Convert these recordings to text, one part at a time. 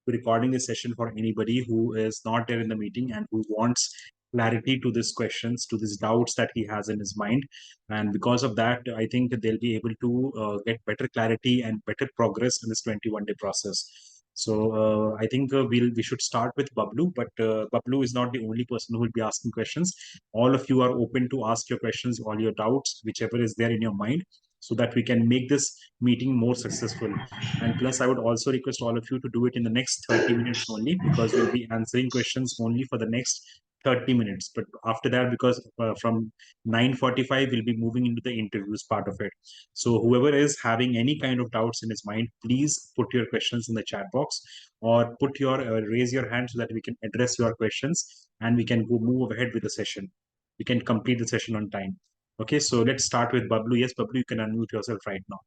recording this session for anybody who is not there in the meeting and who wants clarity to these questions, to these doubts that he has in his mind. And because of that, I think that they'll be able to get better clarity and better progress in this 21-day process. So I think we should start with Bablu, but Bablu is not the only person who will be asking questions. All of you are open to ask your questions, all your doubts, whichever is there in your mind, so that we can make this meeting more successful. And plus, I would also request all of you to do it in the next 30 minutes only, because we'll be answering questions only for the next 30 minutes. But after that, because from 9:45, we'll be moving into the interviews part of it. So whoever is having any kind of doubts in his mind, please put your questions in the chat box, or put your raise your hand so that we can address your questions and we can move ahead with the session. We can complete the session on time. Okay, so let's start with Bablu. Yes, Bablu, you can unmute yourself right now.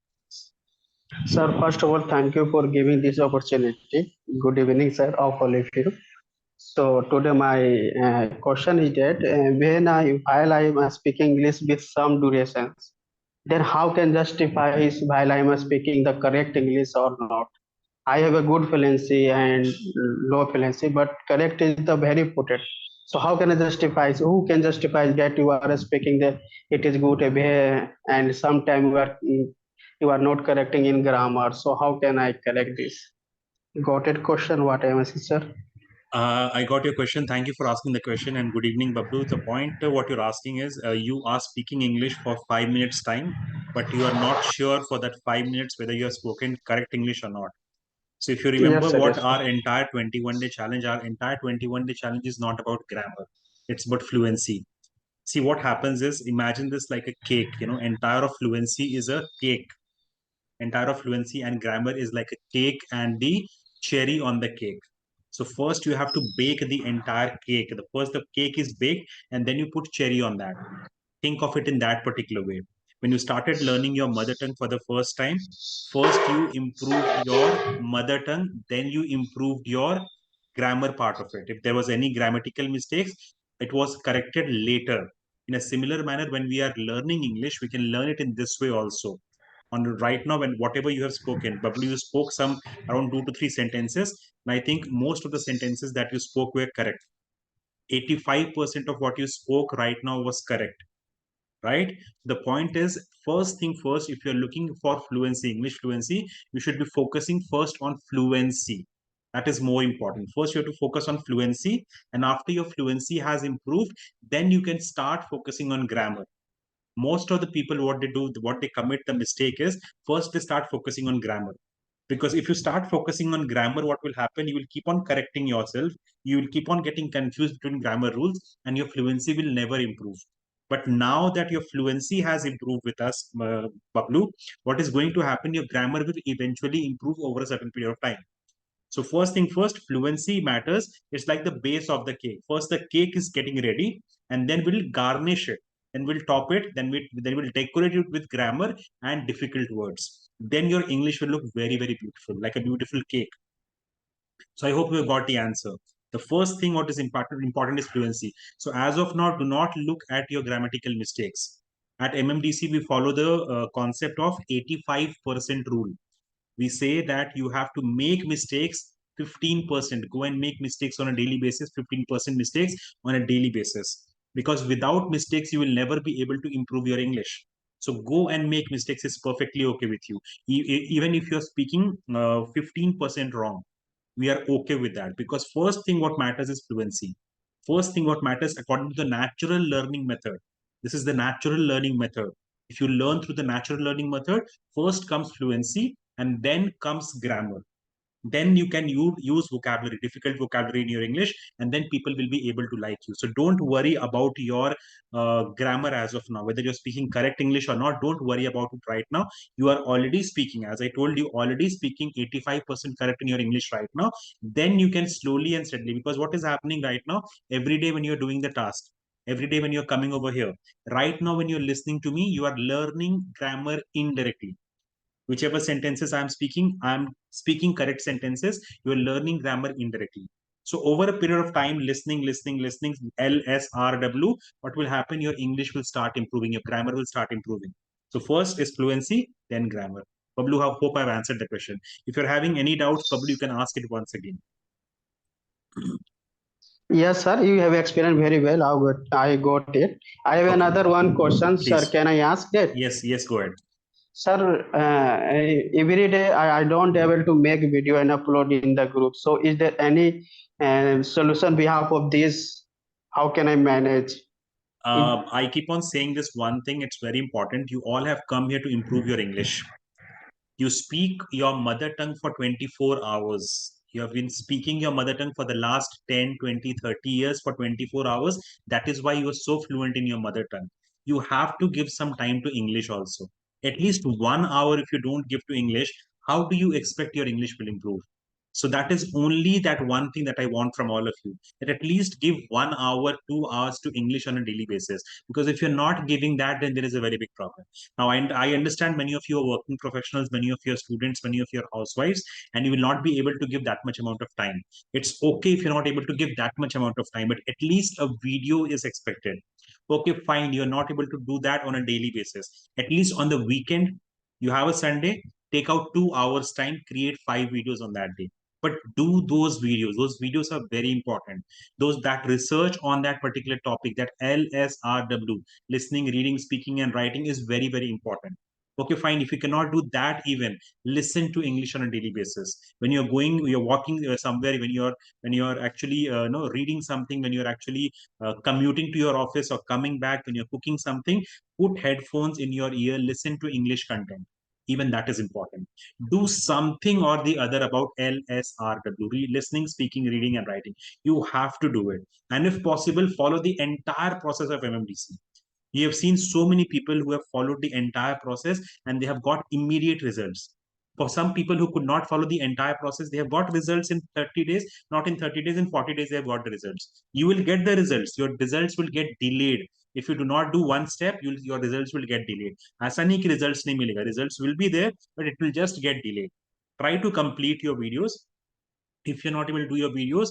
Sir, first of all, thank you for giving this opportunity. Good evening, sir, of all of you. So today my question is that while I am speaking English with some durations, then how can justify is while I am speaking the correct English or not? I have a good fluency and low fluency, but correct is the very important. So how can I justify? So who can justify that you are speaking that it is good and sometimes you are not correcting in grammar? So how can I correct this? Got it? Question what I am asking, sir? I got your question. Thank you for asking the question, and good evening, Bablu. The point what you're asking is you are speaking English for 5 minutes time, but you are not sure for that 5 minutes whether you have spoken correct English or not. So if you remember Yes, sir. what Yes, sir. our entire 21-day challenge, our entire 21-day challenge is not about grammar. It's about fluency. See, what happens is, imagine this like a cake, entire of fluency is a cake. Entire of fluency and grammar is like a cake and the cherry on the cake. So first you have to bake the entire cake. The cake is baked and then you put cherry on that. Think of it in that particular way. When you started learning your mother tongue for the first time, first you improved your mother tongue, then you improved your grammar part of it. If there was any grammatical mistakes, it was corrected later. In a similar manner, when we are learning English, we can learn it in this way also. On right now, when whatever you have spoken, Bablu, you spoke some around 2 to 3 sentences, and I think most of the sentences that you spoke were correct. 85% of what you spoke right now was correct, right? The point is, first thing first, if you're looking for fluency, English fluency, you should be focusing first on fluency. That is more important. First you have to focus on fluency, and after your fluency has improved, then you can start focusing on grammar. Most of the people, what they do, what they commit the mistake is, first they start focusing on grammar. Because if you start focusing on grammar, what will happen, you will keep on correcting yourself, you will keep on getting confused between grammar rules, and your fluency will never improve. But now that your fluency has improved with us, Bablu, what is going to happen, your grammar will eventually improve over a certain period of time. So first thing first, fluency matters. It's like the base of the cake. First the cake is getting ready, and then we'll garnish it, then we'll top it, then we'll decorate it with grammar and difficult words. Then your English will look very, very beautiful, like a beautiful cake. So I hope you got the answer. The first thing what is important is fluency. So as of now, do not look at your grammatical mistakes. At MMDC, we follow the concept of 85% rule. We say that you have to make mistakes 15%. Go and make mistakes on a daily basis, 15% mistakes on a daily basis. Because without mistakes, you will never be able to improve your English. So go and make mistakes is perfectly okay with you. Even if you're speaking 15% wrong, we are okay with that, because first thing what matters is fluency. First thing what matters according to the natural learning method. This is the natural learning method. If you learn through the natural learning method, first comes fluency and then comes grammar. Then you can use vocabulary, difficult vocabulary in your English, and then people will be able to like you. So don't worry about your grammar as of now, whether you're speaking correct English or not. Don't worry about it right now. You are already speaking, as I told you, already speaking 85% correct in your English right now. Then you can slowly and steadily, because what is happening right now, every day when you're doing the task, every day when you're coming over here, right now when you're listening to me, you are learning grammar indirectly. Whichever sentences I'm speaking correct sentences, you're learning grammar indirectly. So over a period of time, listening, LSRW, what will happen, your English will start improving, your grammar will start improving. So first is fluency, then grammar. Pablo, I hope I've answered the question. If you're having any doubts, Pablo, you can ask it once again. Yes, sir, you have explained very well. I got it. I have Okay, another one question, sir. please. Can I ask that? Yes, go ahead. Sir, every day I don't able to make video and upload in the group. So is there any solution behalf of this? How can I manage? It, I keep on saying this one thing. It's very important. You all have come here to improve your English. You speak your mother tongue for 24 hours. You have been speaking your mother tongue for the last 10, 20, 30 years for 24 hours. That is why you are so fluent in your mother tongue. You have to give some time to English also. At least 1 hour if you don't give to English, how do you expect your English will improve? So that is only that one thing that I want from all of you, that at least give 1 hour, 2 hours to English on a daily basis. Because if you're not giving that, then there is a very big problem. Now, I understand many of you are working professionals, many of your students, many of your housewives, and you will not be able to give that much amount of time. It's okay if you're not able to give that much amount of time, but at least a video is expected. Okay, fine, you're not able to do that on a daily basis. At least on the weekend, you have a Sunday, take out 2 hours time, create 5 videos on that day. But do those videos. Those videos are very important. Those that research on that particular topic, that LSRW, listening, reading, speaking, and writing is very, very important. Okay, fine. If you cannot do that, even listen to English on a daily basis. When you're going, you're walking somewhere, when you're actually reading something, when you're actually commuting to your office or coming back, when you're cooking something, put headphones in your ear, listen to English content. Even that is important. Do something or the other about LSRW, listening, speaking, reading, and writing. You have to do it. And if possible, follow the entire process of MMDC. You have seen so many people who have followed the entire process and they have got immediate results. For some people who could not follow the entire process, they have got results in 30 days, not in 30 days, in 40 days, they have got the results. You will get the results. Your results will get delayed. If you do not do one step, your results will get delayed. ऐसा नहीं कि results नहीं मिलेगा. Results will be there, but it will just get delayed. Try to complete your videos. If you're not able to do your videos,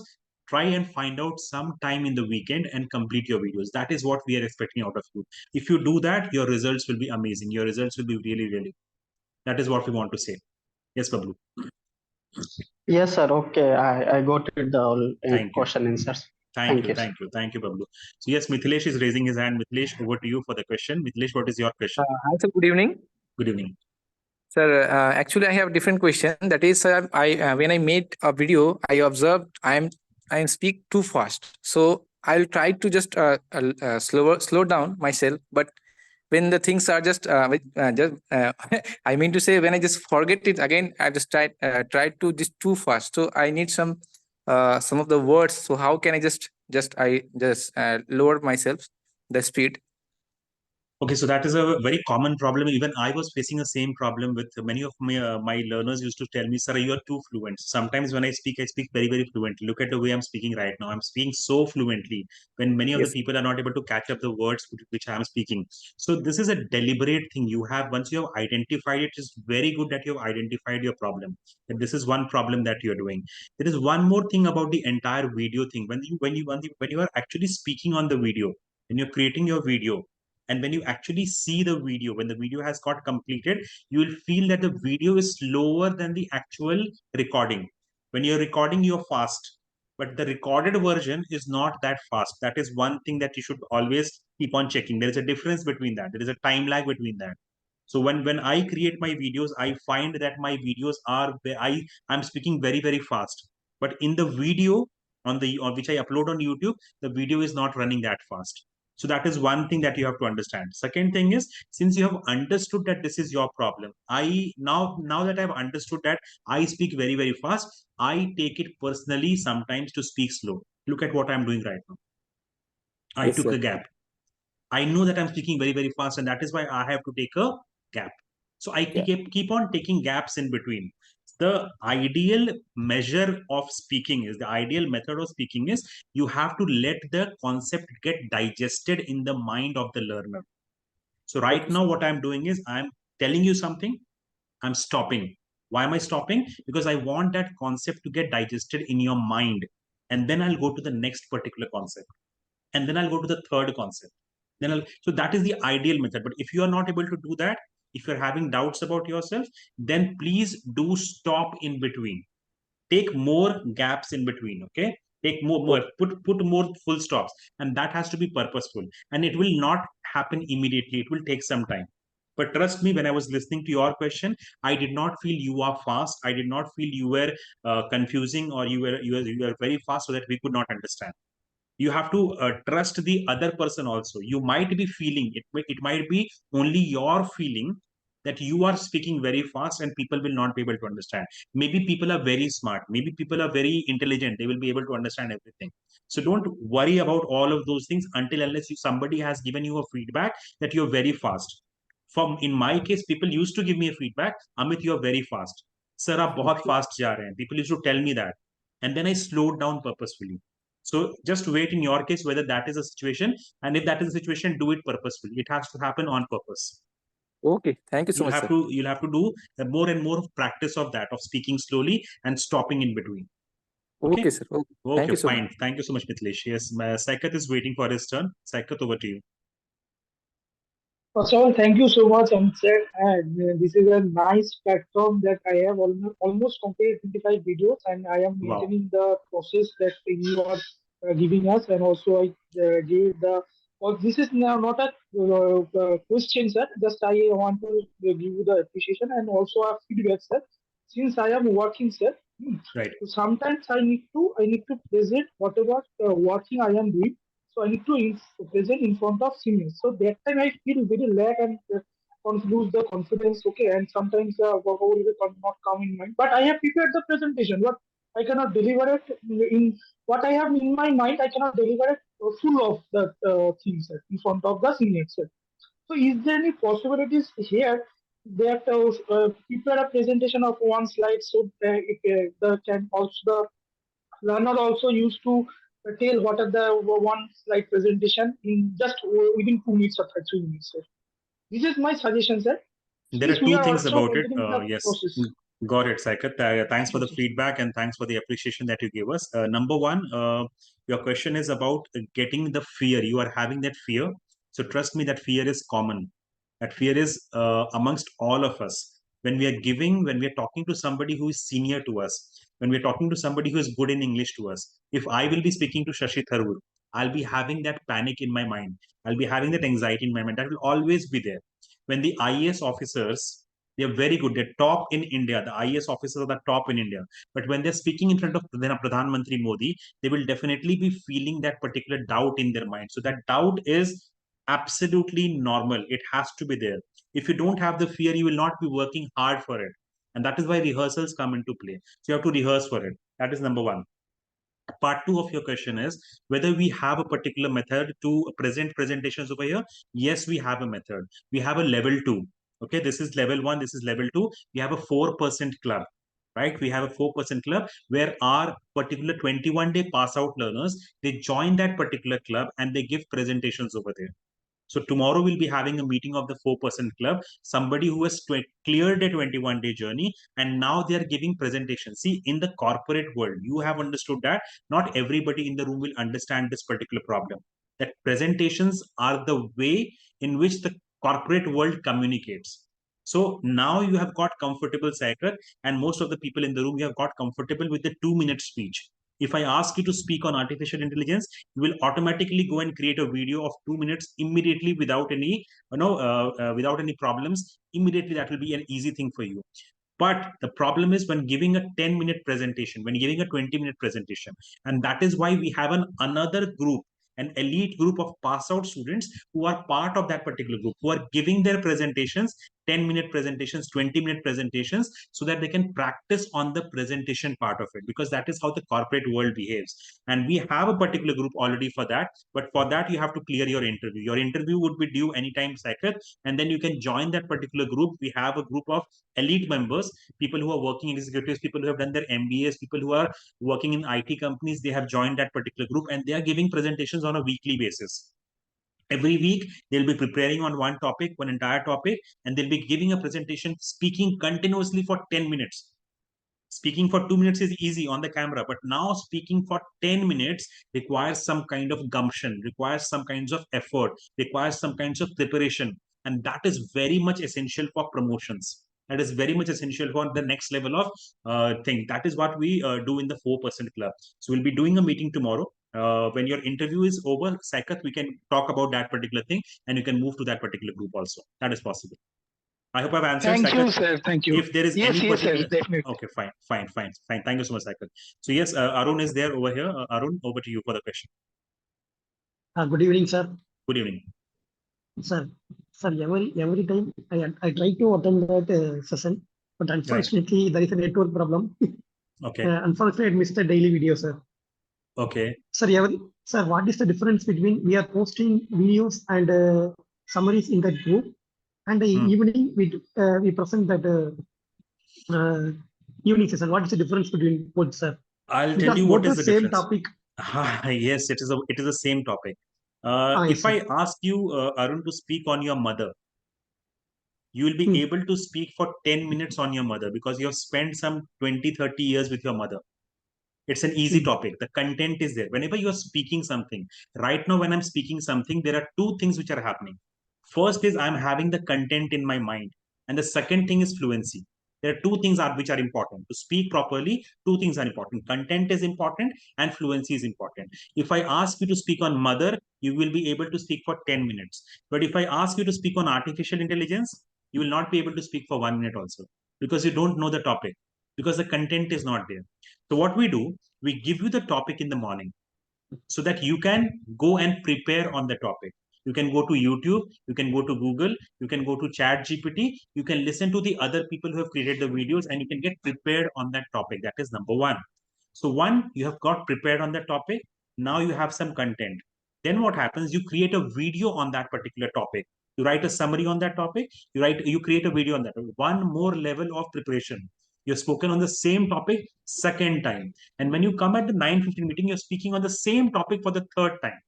try and find out some time in the weekend and complete your videos. That is what we are expecting out of you. If you do that, your results will be amazing. Your results will be really, really. That is what we want to say. Yes, Bablu. yes, sir. Okay, I got it. The all Thank you. question answers. Thank Thank you. you, sir. Thank you. Thank you, Bablu. So yes, Mithilesh is raising his hand. Mithilesh, over to you for the question. Mithilesh, what is your question? Hi, sir. Good evening. Good evening. Sir, actually, I have a different question. That is, I when I made a video, I observed I am speak too fast. So I'll try to just slow down myself. But when the things are just I mean to say, when I just forget it again, I just try to just too fast. So I need some of the words. So how can I just lower myself the speed? Okay, so that is a very common problem. Even I was facing the same problem with many of my learners used to tell me, "Sir, you are too fluent." Sometimes when I speak very, very fluently. Look at the way I'm speaking right now. I'm speaking so fluently when many of the Yes. people are not able to catch up the words which I'm speaking. So this is a deliberate thing you have. Once you have identified it, it's very good that you have identified your problem. That this is one problem that you're doing. There is one more thing about the entire video thing. When you are actually speaking on the video, when you're creating your video and when you actually see the video, when the video has got completed, you will feel that the video is slower than the actual recording. When you're recording, you're fast, but the recorded version is not that fast. That is one thing that you should always keep on checking. There is a difference between that. There is a time lag between that. So when I create my videos, I find that my videos are I'm speaking very, very fast, but in the video on which I upload on YouTube, the video is not running that fast. So that is one thing that you have to understand. Second thing is, since you have understood that this is your problem, I now that I've understood that I speak very, very fast, I take it personally sometimes to speak slow. Look at what I'm doing right now. I Yes, took sir. a gap. I know that I'm speaking very, very fast, and that is why I have to take a gap. So I Yeah. keep on taking gaps in between. The ideal measure of speaking is the ideal method of speaking is you have to let the concept get digested in the mind of the learner. So right Okay, now, sir. what I'm doing is I'm telling you something, I'm stopping. Why am I stopping? Because I want that concept to get digested in your mind. And then I'll go to the next particular concept. And then I'll go to the third concept. So that is the ideal method. But if you are not able to do that, if you're having doubts about yourself, then please do stop in between. Take more gaps in between. Okay, take more put more full stops, and that has to be purposeful, and it will not happen immediately. It will take some time. But trust me, when I was listening to your question, I did not feel you are fast. I did not feel you were confusing, or you were very fast so that we could not understand. You have to trust the other person also. You might be feeling it, it might be only your feeling that you are speaking very fast and people will not be able to understand. Maybe people are very smart, maybe people are very intelligent, they will be able to understand everything. So don't worry about all of those things until unless somebody has given you a feedback that you're very fast. From in my case, people used to give me a feedback, Amit, you're very fast, sir aap bahut Okay. fast ja rahe hain. People used to tell me that, and then I slowed down purposefully. So just wait in your case whether that is a situation, and if that is a situation, do it purposefully. It has to happen on purpose. Okay, thank you so You'll much, have sir. to you'll have to do more and more practice of that, of speaking slowly and stopping in between. Okay, Okay. sir. Okay. Thank Okay, you so much. fine. Thank you so much, Mithilesh. Yes, Saikat is waiting for his turn. Saikat, over to you. First of all, thank you so much, Amset. And this is a nice platform that I have almost completed 25 videos, and I am Wow. maintaining the process that you are giving us. And also, I gave the. Well, this is now not a question, sir. Just I want to give you the appreciation and also a feedback, sir. Since I am working, sir, Right. so sometimes I need to present whatever working I am doing, so I need to present in front of seniors. So that time I feel very lack and lose the confidence. Okay, and sometimes vocabulary will not come in mind. But I have prepared the presentation, but I cannot deliver it in what I have in my mind. I cannot deliver it full of the things in front of the seniors. So, is there any possibilities here that prepare a presentation of one slide so if, the can also the learner also used to tell what are the one slide presentation in just within 2 minutes or 3 minutes, sir. This is my suggestion, sir. There Since are we two are things also about it. maintaining the Yes, process. got it, Saikat. Thanks for the Yes, yes. feedback and thanks for the appreciation that you gave us. Number one, your question is about getting the fear. You are having that fear. So trust me, that fear is common. That fear is amongst all of us. When we are talking to somebody who is senior to us, when we are talking to somebody who is good in English to us, if I will be speaking to Shashi Tharoor, I'll be having that panic in my mind. I'll be having that anxiety in my mind. That will always be there. When the IAS officers, they're very good. They're top in India. The IAS officers are the top in India. But when they're speaking in front of Pradhan Mantri Modi, they will definitely be feeling that particular doubt in their mind. So that doubt is absolutely normal. It has to be there. If you don't have the fear, you will not be working hard for it. And that is why rehearsals come into play. So you have to rehearse for it. That is number one. Part two of your question is whether we have a particular method to present presentations over here. Yes, we have a method. We have a level two. Okay, this is level one, this is level two. We have a 4% club, right? We have a 4% club where our particular 21-day pass out learners, they join that particular club and they give presentations over there. So tomorrow we'll be having a meeting of the 4% club, somebody who has cleared a 21-day journey and now they are giving presentations. See, in the corporate world, you have understood that not everybody in the room will understand this particular problem. That presentations are the way in which the corporate world communicates. So now you have got comfortable, Saikar, and most of the people in the room, you have got comfortable with the 2-minute speech. If I ask you to speak on artificial intelligence, you will automatically go and create a video of 2 minutes immediately without any without any problems. Immediately that will be an easy thing for you. But the problem is when giving a 10-minute presentation, when giving a 20-minute presentation, and that is why we have another group, an elite group of pass out students who are part of that particular group, who are giving their presentations, 10-minute presentations, 20-minute presentations, so that they can practice on the presentation part of it, because that is how the corporate world behaves. And we have a particular group already for that. But for that, you have to clear your interview. Your interview would be due anytime, Saket, and then you can join that particular group. We have a group of elite members, people who are working executives, people who have done their MBAs, people who are working in IT companies. They have joined that particular group and they are giving presentations on a weekly basis. Every week, they'll be preparing on one topic, one entire topic, and they'll be giving a presentation, speaking continuously for 10 minutes. Speaking for 2 minutes is easy on the camera, but now speaking for 10 minutes requires some kind of gumption, requires some kinds of effort, requires some kinds of preparation. And that is very much essential for promotions. That is very much essential for the next level of thing. That is what we do in the 4% club. So we'll be doing a meeting tomorrow. When your interview is over, Saikat, we can talk about that particular thing, and you can move to that particular group also. That is possible. I hope I've answered, Thank you, Saikat. sir. Thank you. If there is Yes, any yes, sir. particular, Definitely. okay, fine. Thank you so much, Saikat. So yes, Arun is there over here. Arun, over to you for the question. Good evening, sir. Good evening. Sir, every time I try to attend that session, but unfortunately there is a network problem. Okay. Unfortunately, I missed the daily video, sir. Okay. Sir, what is the difference between we are posting videos and summaries in that group, and the evening we present that evening session? What is the difference between both, sir? I'll tell Because you both what the is the same difference. topic. Yes, it is the same topic. Yes, If sir. I ask you, Arun, to speak on your mother, you will be able to speak for 10 minutes on your mother because you have spent some 20, 30 years with your mother. It's an easy topic. The content is there. Whenever you are speaking something, right now, when I'm speaking something, there are two things which are happening. First is I'm having the content in my mind. And the second thing is fluency. There are two things which are important. To speak properly, two things are important. Content is important and fluency is important. If I ask you to speak on mother, you will be able to speak for 10 minutes. But if I ask you to speak on artificial intelligence, you will not be able to speak for 1 minute also because you don't know the topic, because the content is not there. So what we do, we give you the topic in the morning so that you can go and prepare on the topic. You can go to YouTube, you can go to Google, you can go to Chat GPT, you can listen to the other people who have created the videos, and you can get prepared on that topic. That is number one. So one, you have got prepared on the topic. Now you have some content. Then what happens? You create a video on that particular topic. You write a summary on that topic. You create a video on that. One more level of preparation. You've spoken on the same topic second time. And when you come at the 9:15 meeting, you're speaking on the same topic for the third time.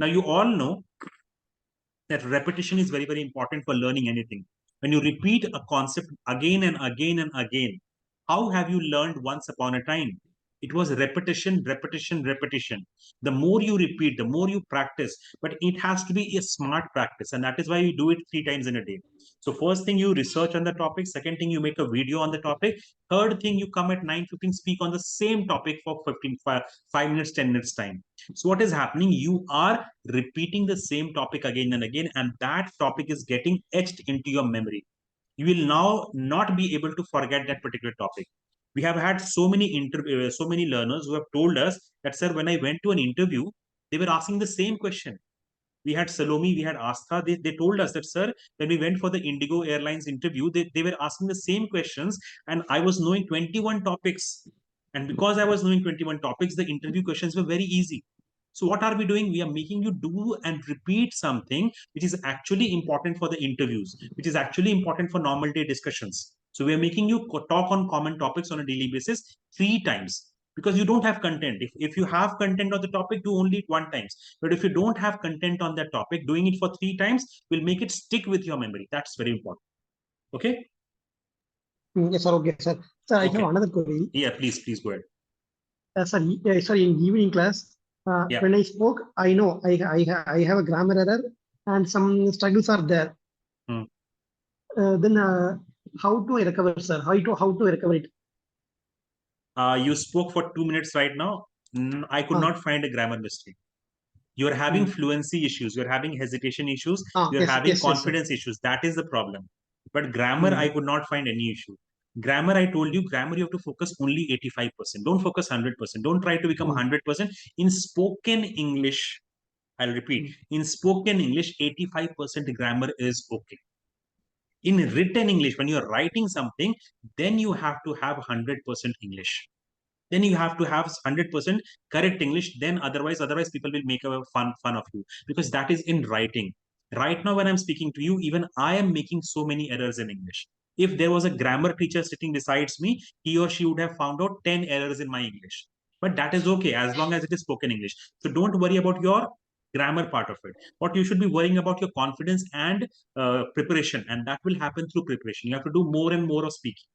Now you all know that repetition is very, very important for learning anything. When you repeat a concept again and again and again, how have you learned once upon a time? It was repetition, repetition, repetition. The more you repeat, the more you practice, but it has to be a smart practice. And that is why you do it 3 times in a day. So first thing, you research on the topic. Second thing, you make a video on the topic. Third thing, you come at 9:15, speak on the same topic for 5 minutes, 10 minutes time. So what is happening? You are repeating the same topic again and again, and that topic is getting etched into your memory. You will now not be able to forget that particular topic. We have had so many learners who have told us that, sir, when I went to an interview, they were asking the same question. We had Salome, we had Astha. They told us that, sir, when we went for the Indigo Airlines interview, they were asking the same questions, and I was knowing 21 topics. And because I was knowing 21 topics, the interview questions were very easy. So what are we doing? We are making you do and repeat something which is actually important for the interviews, which is actually important for normal day discussions. So we are making you talk on common topics on a daily basis 3 times because you don't have content. If you have content on the topic, do only it 1 time. But if you don't have content on that topic, doing it for 3 times will make it stick with your memory. That's very important. Okay? Yes, sir. Okay, sir. Sir, I have Okay. another query. Yeah, please go ahead. Sir, sorry, in evening class, Yeah. when I spoke, I know I have a grammar error and some struggles are there. Hmm. Then how to recover, sir? How to recover it? You spoke for 2 minutes right now. I could not find a grammar mistake. You're having fluency issues, you're having hesitation issues, you're Yes, having yes, yes, sir. confidence issues. That is the problem. But grammar, I could not find any issue. Grammar, I told you, grammar, you have to focus only 85%. Don't focus 100%. Don't try to become 100%. In spoken English, I'll repeat, in spoken English, 85% grammar is okay. In written English, when you're writing something, then you have to have 100% English. Then you have to have 100% correct English. Then otherwise people will make a fun of you because that is in writing. Right now, when I'm speaking to you, even I am making so many errors in English. If there was a grammar teacher sitting besides me, he or she would have found out 10 errors in my English. But that is okay as long as it is spoken English. So don't worry about your grammar part of it. What you should be worrying about your confidence and preparation, and that will happen through preparation. You have to do more and more of speaking.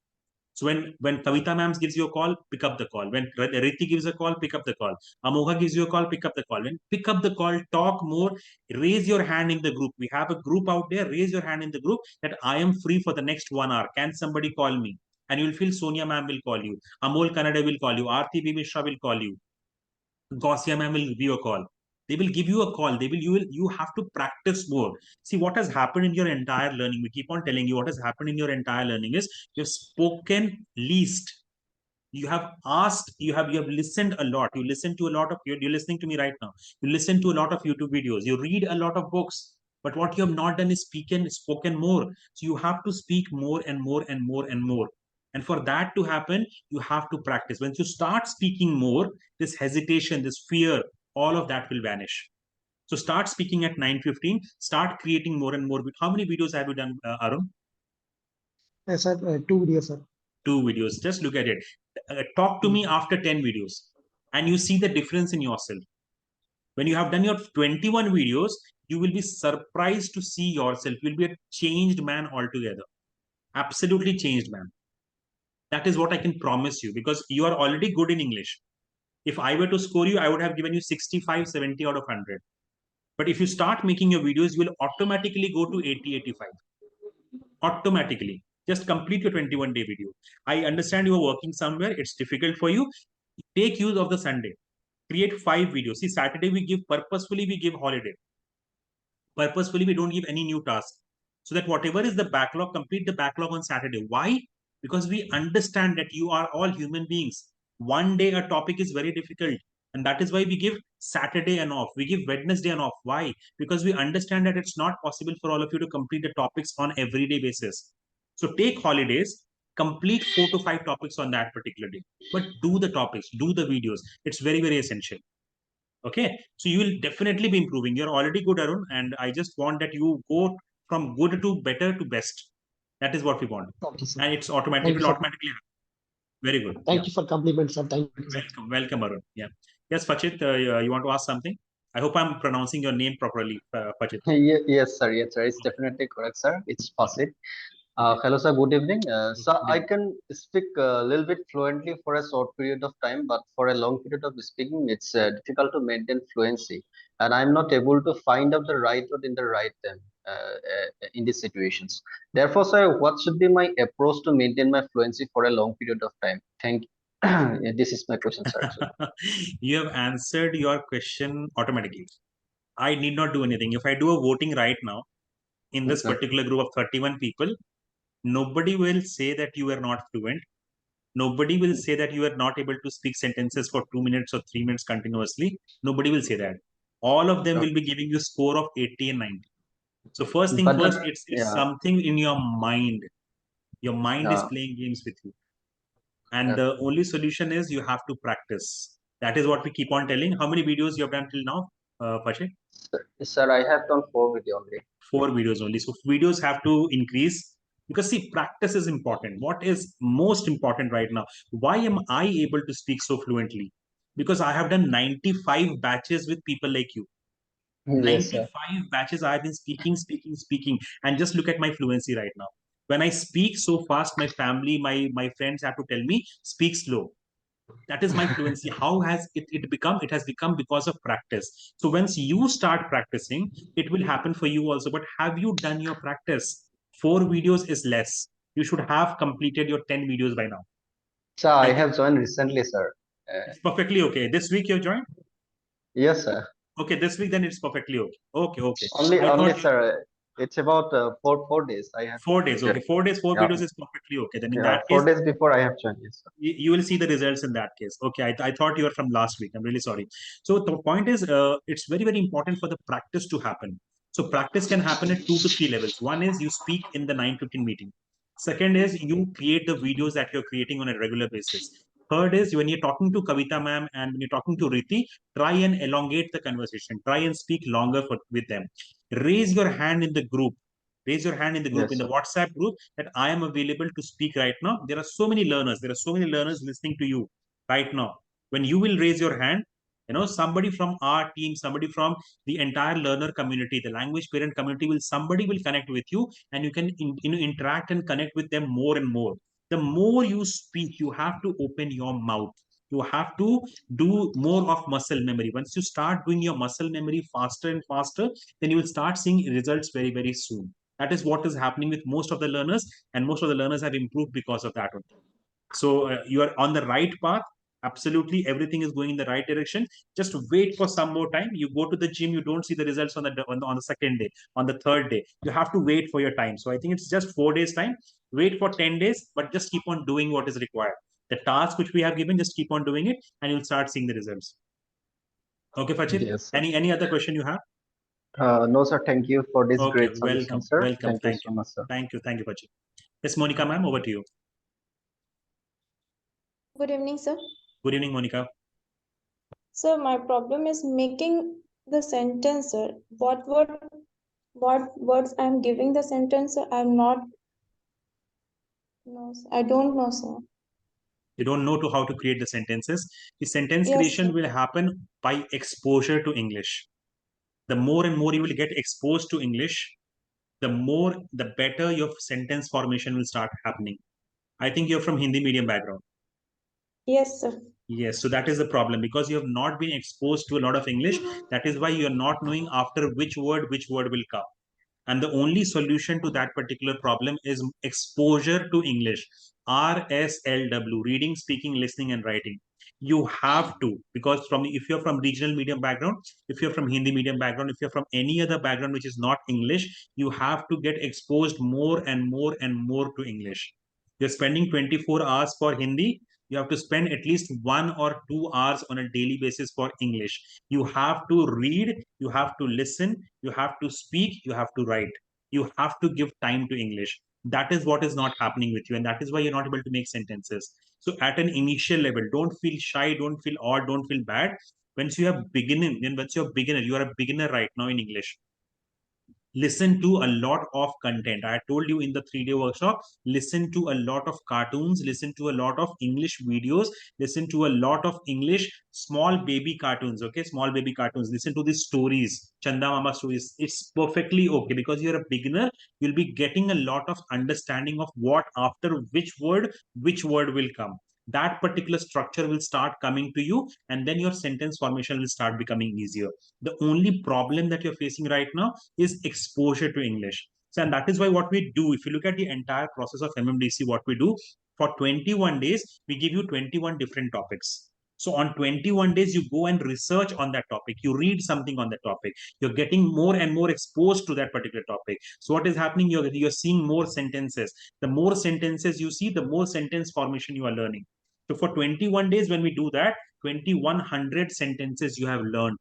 So when Kavita ma'am gives you a call, pick up the call. When Riti gives a call, pick up the call. Amogha gives you a call, pick up the call. When pick up the call, talk more, raise your hand in the group. We have a group out there. Raise your hand in the group that I am free for the next 1 hour. Can somebody call me? And you'll feel Sonia ma'am will call you. Amol Kannada will call you. Aarti B. Mishra will call you. Gaussian ma'am will give you a call. They will give you a call. You have to practice more. See what has happened in your entire learning. We keep on telling you what has happened in your entire learning is you've spoken least. You have asked, you have listened a lot. You listen to a lot of you're listening to me right now. You listen to a lot of YouTube videos. You read a lot of books. But what you have not done is spoken more. So you have to speak more and more and more and more. And for that to happen, you have to practice. Once you start speaking more, this hesitation, this fear, all of that will vanish. So start speaking at 9:15. Start creating more and more. How many videos have you done, Arun? Sir, 2 videos, sir. 2 videos. Just look at it. Talk to me after 10 videos, and you see the difference in yourself. When you have done your 21 videos, you will be surprised to see yourself. You will be a changed man altogether. Absolutely changed man. That is what I can promise you, because you are already good in English. If I were to score you, I would have given you 65, 70 out of 100. But if you start making your videos, you will automatically go to 80, 85. Automatically. Just complete your 21-day video. I understand you are working somewhere. It's difficult for you. Take use of the Sunday. Create 5 videos. See, Saturday we give holiday. Purposefully we don't give any new task, so that whatever is the backlog, complete the backlog on Saturday. Why? Because we understand that you are all human beings. One day a topic is very difficult, and that is why we give Saturday and off, we give Wednesday and off. Why? Because we understand that it's not possible for all of you to complete the topics on everyday basis. So take holidays, complete 4 to 5 topics on that particular day, but do the topics, do the videos. It's very, very essential. Okay, so you will definitely be improving. You're already good, Arun, and I just want that you go from good to better to best. That is what we want, Okay, sir. and it's automatic. Thank It you, will sir. automatically happen. Very good. Thank Yeah, you for compliment, sir. Thank you, sir. welcome, Arun. Yeah, yes, Pachit, you want to ask something? I hope I'm pronouncing your name properly, Pachit. Yes, sir. Yes, sir. It's definitely correct, sir. It's Fasit. Hello, sir. Good evening. Sir, Good I evening. can speak a little bit fluently for a short period of time, but for a long period of speaking, it's difficult to maintain fluency, and I'm not able to find out the right word in the right time in these situations. Therefore, sir, what should be my approach to maintain my fluency for a long period of time? Thank you. Yeah, this is my question, sir. Actually. You have answered your question automatically. I need not do anything. If I do a voting right now in Yes, this sir. particular group of 31 people, nobody will say that you are not fluent. Nobody will say that you are not able to speak sentences for 2 minutes or 3 minutes continuously. Nobody will say that. All of them Okay. will be giving you score of 80 and 90. So first thing But first, the it's yeah, something in your mind. Your mind is yeah. playing games with you. And Yes. the only solution is you have to practice. That is what we keep on telling. How many videos you have done till now, Pache? Sir, I have done 4 video only. 4 videos only. So videos have to increase, because see, practice is important. What is most important right now? Why am I able to speak so fluently? Because I have done 95 batches with people like you. Yes, sir. 95 batches I've been speaking, and just look at my fluency right now. When I speak so fast, my family, my friends have to tell me speak slow. That is my fluency. How has it become? It has become because of practice. So once you start practicing, it will happen for you also. But have you done your practice? 4 videos is less. You should have completed your 10 videos by now. Sir, I I think have joined recently, sir. it's perfectly okay. This week you've joined. Yes, sir. Okay, this week then it's perfectly okay. Okay. Only, I only, thought sir. It's about 4 days. I have 4 days. Okay, joined. 4 days, four Yeah, videos is perfectly okay. Then in yeah. that case, 4 days before I have joined. Yes, sir. you will see the results in that case. Okay, I thought you were from last week. I'm really sorry. So the point is, it's very, very important for the practice to happen. So practice can happen at 2 to 3 levels. One is you speak in the 9:15 meeting. Second is you create the videos that you're creating on a regular basis. Third is when you're talking to Kavita ma'am and when you're talking to Riti, try and elongate the conversation. Try and speak longer with them. Raise your hand in the group. Raise your hand in the group, in Yes, the sir. WhatsApp group, that I am available to speak right now. There are so many learners. There are so many learners listening to you right now. When you will raise your hand, somebody from our team, somebody from the entire learner community, the language parent community somebody will connect with you, and you can interact and connect with them more and more. The more you speak, you have to open your mouth. You have to do more of muscle memory. Once you start doing your muscle memory faster and faster, then you will start seeing results very, very soon. That is what is happening with most of the learners, and most of the learners have improved because of that. So you are on the right path. Absolutely, everything is going in the right direction. Just wait for some more time. You go to the gym, you don't see the results on the second day, on the third day. You have to wait for your time. So I think it's just 4 days time. Wait for 10 days, but just keep on doing what is required. The task which we have given, just keep on doing it, and you'll start seeing the results. Okay, Fachit. Yes, sir. Any other question you have? No, sir. Thank you for this Okay, great solution, welcome, sir. welcome. Thank you Thank so you, much, sir. thank you, Fachit. Yes, Monica, ma'am, over to you. Good evening, sir. Good evening, Monica. Sir, my problem is making the sentence, sir. What words I'm giving the sentence, sir? I'm not. No, sir. I don't know, sir. You don't know how to create the sentences. The sentence Yes, creation sir. will happen by exposure to English. The more and more you will get exposed to English, the better your sentence formation will start happening. I think you're from Hindi medium background. Yes, sir. Yes, so that is the problem, because you have not been exposed to a lot of English. That is why you're not knowing after which word will come. And the only solution to that particular problem is exposure to English. RSLW, reading, speaking, listening, and writing. You have to, because if you're from regional medium background, if you're from Hindi medium background, if you're from any other background which is not English, you have to get exposed more and more and more to English. You're spending 24 hours for Hindi, you have to spend at least 1 or 2 hours on a daily basis for English. You have to read, you have to listen, you have to speak, you have to write. You have to give time to English. That is what is not happening with you, and that is why you're not able to make sentences. So at an initial level, don't feel shy, don't feel odd, don't feel bad. Once you are beginning, then once you're a beginner, you are a beginner right now in English. Listen to a lot of content. I told you in the 3-day workshop, listen to a lot of cartoons, listen to a lot of English videos, listen to a lot of English small baby cartoons. Okay, small baby cartoons. Listen to these stories, Chanda Mama stories. It's perfectly okay, because you're a beginner. You'll be getting a lot of understanding of what after which word will come. That particular structure will start coming to you, and then your sentence formation will start becoming easier. The only problem that you're facing right now is exposure to English. So, and that is why what we do, if you look at the entire process of MMDC, what we do for 21 days, we give you 21 different topics. So on 21 days, you go and research on that topic. You read something on the topic. You're getting more and more exposed to that particular topic. So what is happening? You're seeing more sentences. The more sentences you see, the more sentence formation you are learning. So for 21 days, when we do that, 2100 sentences you have learned.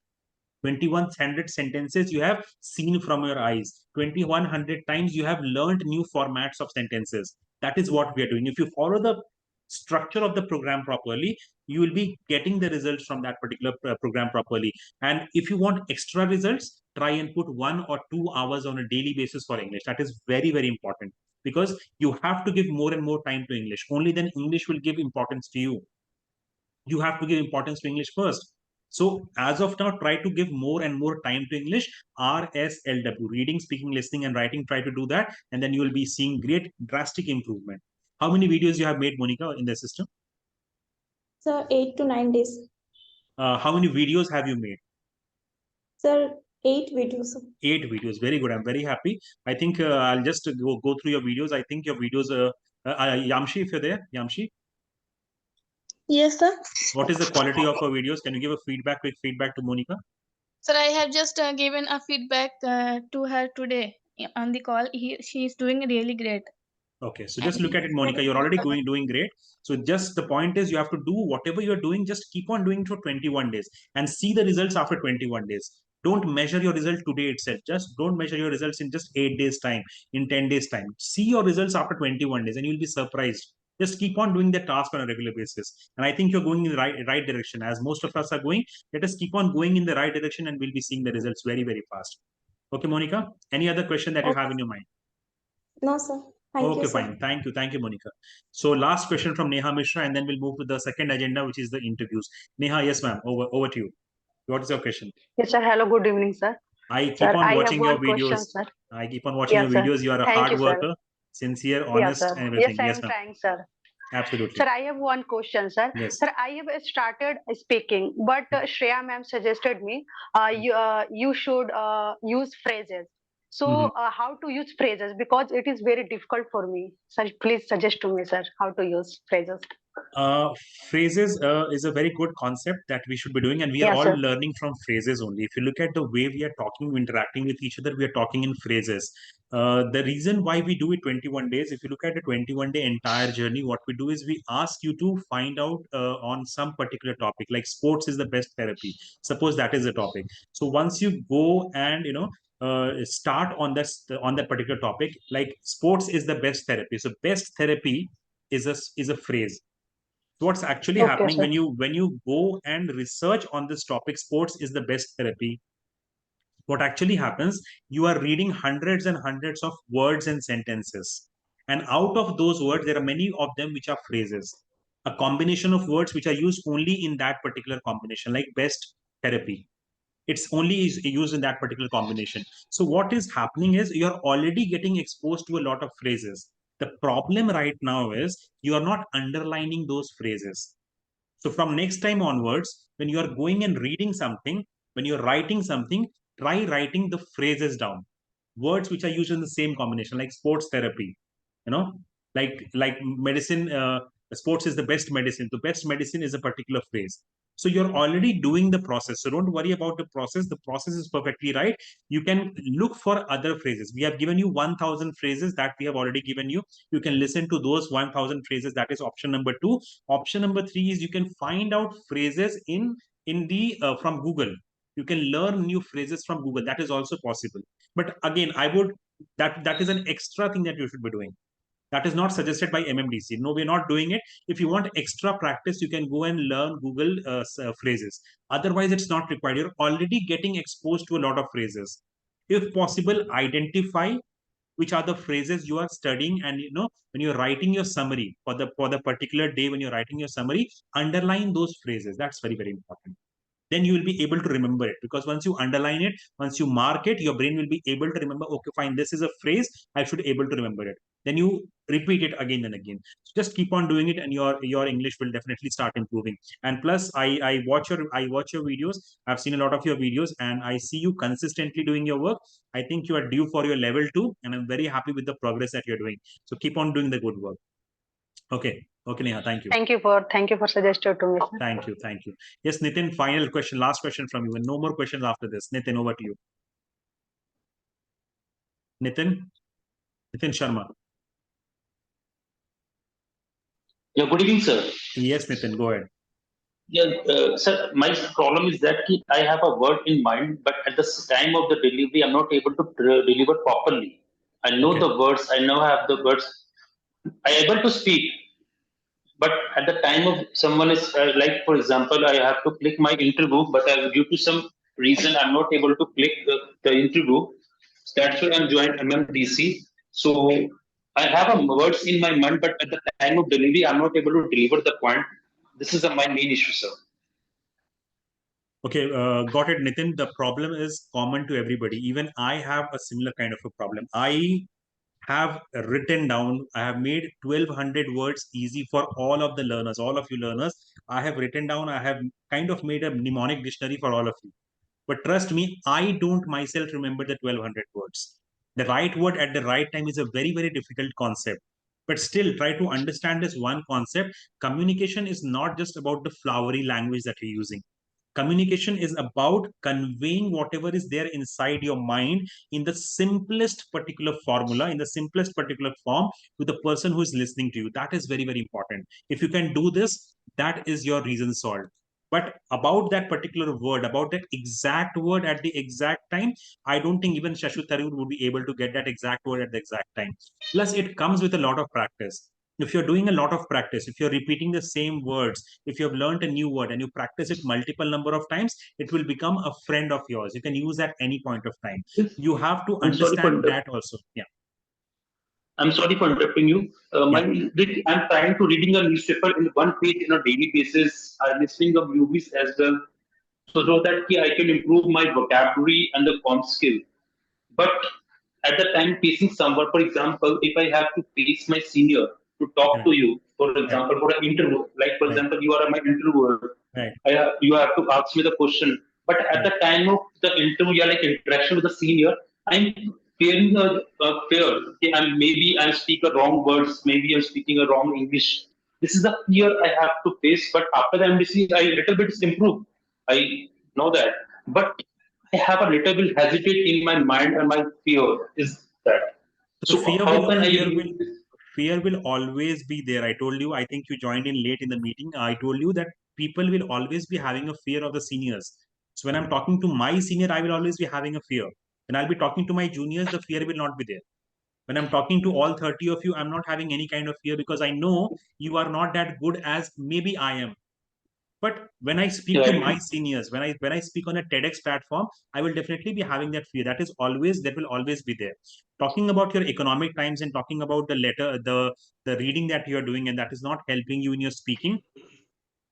2100 sentences you have seen from your eyes. 2100 times you have learned new formats of sentences. That is what we are doing. If you follow the structure of the program properly, you will be getting the results from that particular program properly. And if you want extra results, try and put 1 or 2 hours on a daily basis for English. That is very, very important, because you have to give more and more time to English. Only then English will give importance to you. You have to give importance to English first. So as of now, try to give more and more time to English. RSLW, reading, speaking, listening, and writing. Try to do that, and then you will be seeing great, drastic improvement. How many videos you have made, Monica, in the system? Sir, 8 to 9 days. How many videos have you made? Sir, 8 videos. 8 videos. Very good. I'm very happy. I think I'll just go through your videos. I think your videos. Yamshi, if you're there, Yamshi. Yes, sir. What is the quality of our videos? Can you give a quick feedback to Monica? Sir, I have just given a feedback to her today on the call. She is doing really great. Okay, so just look at it, Monica. You're already doing great. So just the point is, you have to do whatever you're doing. Just keep on doing for 21 days and see the results after 21 days. Don't measure your result today itself. Just don't measure your results in just 8 days time, in 10 days time. See your results after 21 days, and you'll be surprised. Just keep on doing the task on a regular basis. And I think you're going in the right direction. As most of us are going, let us keep on going in the right direction, and we'll be seeing the results very, very fast. Okay, Monica, any other question that you have in your mind? No, sir. Thank you, Okay, sir. fine. Thank you, Monica. So last question from Neha Mishra, and then we'll move to the second agenda, which is the interviews. Neha, yes, ma'am. Over to you. What is your question? Yes, sir. Hello, good evening, sir. I keep Sir, on I have watching your one videos. question, sir. I keep on watching your Yes, sir. videos. You are a Thank hard you, sir. worker, sincere, Yeah, honest, sir. and Yes, everything. I Yes, am ma'am. trying, sir. Absolutely. Sir, I have one question, sir. Yes. Sir, I have started speaking, but Shreya ma'am suggested me you should use phrases. So, how to use phrases? Because it is very difficult for me. Sir, please suggest to me, sir, how to use phrases. Uh, Phrases is a very good concept that we should be doing, and we are Yeah, all sir. learning from phrases only. If you look at the way we are talking, interacting with each other, we are talking in phrases. The reason why we do it 21 days, if you look at the 21-day entire journey, what we do is we ask you to find out on some particular topic, like sports is the best therapy. Suppose that is the topic. So once you go and start on that particular topic, like sports is the best therapy. So best therapy is a phrase. So what's actually Okay, happening sir. when you go and research on this topic, sports is the best therapy. What actually happens, you are reading hundreds and hundreds of words and sentences, and out of those words, there are many of them which are phrases, a combination of words which are used only in that particular combination, like best therapy. It's only is used in that particular combination. So what is happening is you're already getting exposed to a lot of phrases. The problem right now is you are not underlining those phrases. So from next time onwards, when you are going and reading something, when you're writing something, try writing the phrases down. Words which are used in the same combination, like sports therapy, you know, like medicine. Sports is the best medicine. The best medicine is a particular phrase. So you're already doing the process. So don't worry about the process. The process is perfectly right. You can look for other phrases. We have given you 1,000 phrases that we have already given you. You can listen to those 1,000 phrases. That is option number 2. Option number 3 is you can find out phrases in the from Google. You can learn new phrases from Google. That is also possible. But again, I would that is an extra thing that you should be doing. That is not suggested by MMDC. No, we're not doing it. If you want extra practice, you can go and learn Google phrases. Otherwise, it's not required. You're already getting exposed to a lot of phrases. If possible, identify which are the phrases you are studying, and when you're writing your summary for the particular day, when you're writing your summary, underline those phrases. That's very, very important. Then you will be able to remember it, because once you underline it, once you mark it, your brain will be able to remember, okay, fine, this is a phrase, I should be able to remember it. Then you repeat it again and again. So just keep on doing it, and your English will definitely start improving. And plus, I watch your videos. I've seen a lot of your videos, and I see you consistently doing your work. I think you are due for your level 2, and I'm very happy with the progress that you're doing. So keep on doing the good work. Okay, Neha, thank you. Thank you for suggesting to me, sir. Thank you. Yes, Nitin, final question, last question from you, and no more questions after this. Nitin, over to you. Nitin Sharma. Yeah, good evening, sir. Yes, Nitin, go ahead. Yeah, sir, my problem is that I have a word in mind, but at the time of the delivery, I'm not able to deliver properly. I know Okay. the words, I know I have the words, I'm able to speak, but at the time of someone is like, for example, I have to click my interview, but due to some reason, I'm not able to click the interview. That's why I'm joined MMDC. So I have a words in my mind, but at the time of delivery, I'm not able to deliver the point. This is my main issue, sir. Okay, got it, Nitin. The problem is common to everybody. Even I have a similar kind of a problem. I have written down, I have made 1,200 words easy for all of the learners, all of you learners. I have written down, I have kind of made a mnemonic dictionary for all of you. But trust me, I don't myself remember the 1,200 words. The right word at the right time is a very, very difficult concept. But still, try to understand this one concept. Communication is not just about the flowery language that you're using. Communication is about conveying whatever is there inside your mind in the simplest particular formula, in the simplest particular form, to the person who is listening to you. That is very, very important. If you can do this, that is your reason solved. But about that particular word, about that exact word at the exact time, I don't think even Shashu Tharoor would be able to get that exact word at the exact time. Plus, it comes with a lot of practice. If you're doing a lot of practice, if you're repeating the same words, if you have learned a new word and you practice it multiple number of times, it will become a friend of yours. You can use at any point of time. You have to I'm sorry for understand that also. Yeah. I'm sorry for interrupting you. Yeah. I'm trying to reading a newspaper in one page on a daily basis. I'm listening to movies as well, so that I can improve my vocabulary and the com skill. But at the time facing someone, for example, if I have to face my senior to talk to Right. you For example, for an interview, like for Right. example, you are my interviewer. Right. You have to ask me the question. But at the time of the interview, yeah, like interaction with the senior, I'm fearing a fear. Okay, maybe I speak a wrong words. Maybe I'm speaking a wrong English. This is the fear I have to face. But after the MDC, I little bit improved. I know that. But I have a little bit hesitate in my mind, and my fear is that. So So how can I use this? fear will always be there. I told you, I think you joined in late in the meeting. I told you that people will always be having a fear of the seniors. So when I'm talking to my senior, I will always be having a fear. When I'll be talking to my juniors, the fear will not be there. When I'm talking to all 30 of you, I'm not having any kind of fear because I know you are not that good as maybe I am. But when I speak to my Right. seniors, when I speak on a TEDx platform, I will definitely be having that fear. That will always be there. Talking about your economic times and talking about the reading that you are doing, and that is not helping you in your speaking.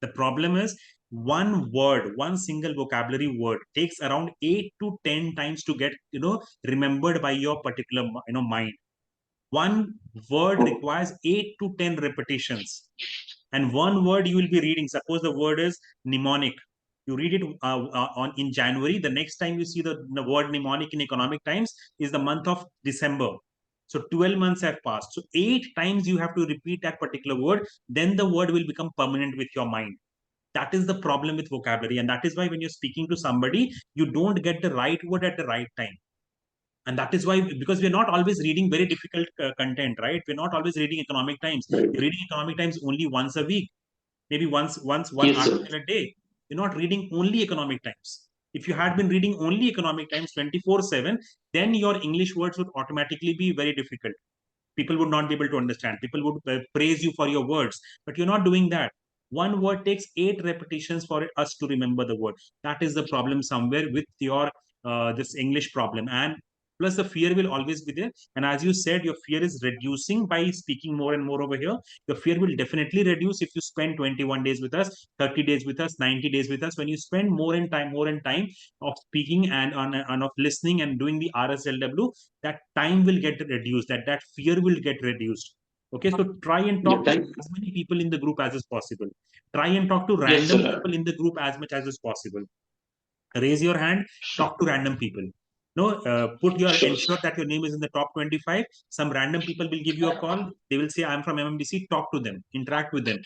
The problem is one word, one single vocabulary word takes around 8 to 10 times to get remembered by your particular mind. One word requires 8 to 10 repetitions, and one word you will be reading. Suppose the word is mnemonic. You read it on in January. The next time you see the word mnemonic in economic times is the month of December. So 12 months have passed. So 8 times you have to repeat that particular word. Then the word will become permanent with your mind. That is the problem with vocabulary, and that is why when you're speaking to somebody, you don't get the right word at the right time. And that is why, because we're not always reading very difficult content, right? We're not always reading economic times. You're reading economic times only once a week, maybe one Yes, sir. article a day. You're not reading only economic times. If you had been reading only economic times 24/7, then your English words would automatically be very difficult. People would not be able to understand. People would praise you for your words, but you're not doing that. One word takes 8 repetitions for us to remember the word. That is the problem somewhere with your this English problem. And plus the fear will always be there. And as you said, your fear is reducing by speaking more and more over here. Your fear will definitely reduce if you spend 21 days with us, 30 days with us, 90 days with us. When you spend more and time of speaking and of listening and doing the RSLW, that time will get reduced, that fear will get reduced. Okay, so try and Yeah, talk to as many people in the group as is possible. Try and talk to yes, random sir. people in the group as much as is possible. Raise your hand, talk to random people. No, Sure. ensure that your name is in the top 25. Some random people will give you a call. They will say, I'm from MMDC. Talk to them, interact with them.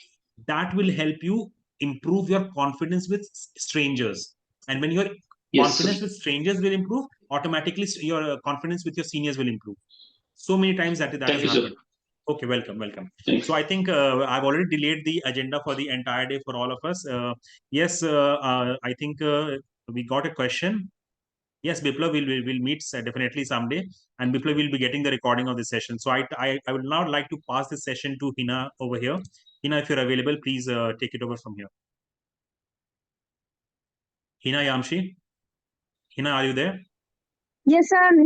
That will help you improve your confidence with strangers. And when your Yes, sir. confidence with strangers will improve, automatically your confidence with your seniors will improve. So many times that Thank is you, sir. happened. Okay, welcome. Thank So you. I think I've already delayed the agenda for the entire day for all of us. Yes, I think we got a question. Yes, Biplav will meet definitely someday, and Biplav will be getting the recording of the session. So I would now like to pass the session to Hina over here. Hina, if you're available, please take it over from here. Hina Yamshi, Hina, are you there? Yes, sir.